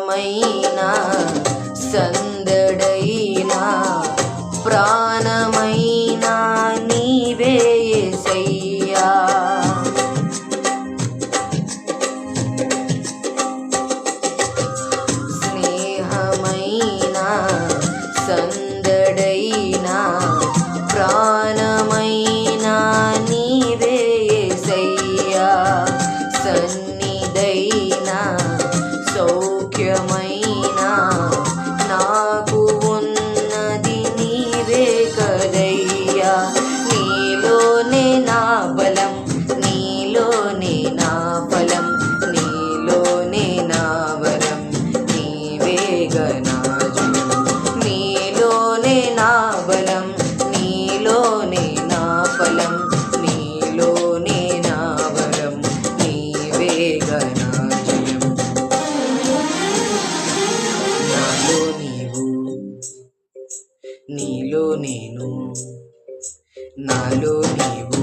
స్నేహమైనా సందడైనా ప్రాణమైనా నీవే యేసయ్యా. స్నేహమైనా సందడైనా ప్రాణమైనా నీవే యేసయ్యా. సన్నిధైనా సౌఖ్యమైనా నాకు ఉన్నది నీవే కదయ్యా. నీలోనే నా బలం, నీలోనే నా ఫలం, నీలోనే నా వరం, నీవేగా నా జయం. నీలోనే నా బలం, నీలోనే నా ఫలం, నీలోనే నా వరం, నీవేగా నా జయం. నాలో నీవు, నీలో నేను, నాలో నీవు